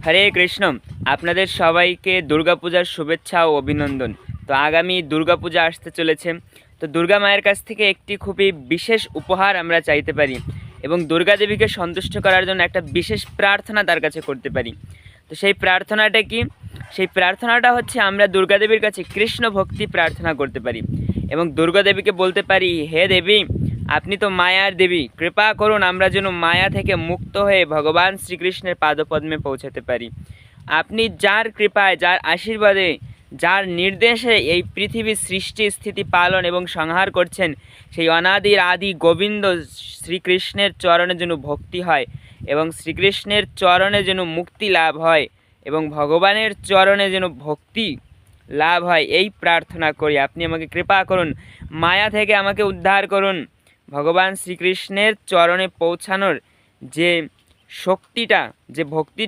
হরে কৃষ্ণ। আপনাদের সবাইকে দুর্গাপূজার শুভেচ্ছা ও অভিনন্দন। তো আগামী দুর্গাপূজা আসতে চলেছে। তো দুর্গা মায়ের কাছ থেকে একটি খুবই বিশেষ উপহার আমরা চাইতে পারি এবং দুর্গা দেবীকে সন্তুষ্ট করার জন্য একটা বিশেষ প্রার্থনা তার কাছে করতে পারি। তো সেই প্রার্থনাটা কি? সেই প্রার্থনাটা হচ্ছে আমরা দুর্গা দেবীর কাছে কৃষ্ণ ভক্তি প্রার্থনা করতে পারি এবং দুর্গা দেবীকে বলতে পারি, হে দেবী, আপনি তো মায়ার দেবী, কৃপা করুন আমরা যেন মায়া থেকে মুক্ত হয়ে ভগবান শ্রীকৃষ্ণের পাদপদ্মে পৌঁছাতে পারি। আপনি যার কৃপায়, যার আশীর্বাদে, যার নির্দেশে এই পৃথিবীর সৃষ্টি, স্থিতি, পালন এবং সংহার করছেন, সেই অনাদির আদি গোবিন্দ শ্রীকৃষ্ণের চরণে যেন ভক্তি হয় এবং শ্রীকৃষ্ণের চরণে যেন মুক্তি লাভ হয় এবং ভগবানের চরণে যেন ভক্তি লাভ হয়, এই প্রার্থনা করি। আপনি আমাকে কৃপা করুন, মায়া থেকে আমাকে উদ্ধার করুন। ভগবান শ্রীকৃষ্ণের চরণে পৌঁছানোর যে শক্তিটা, যে ভক্তি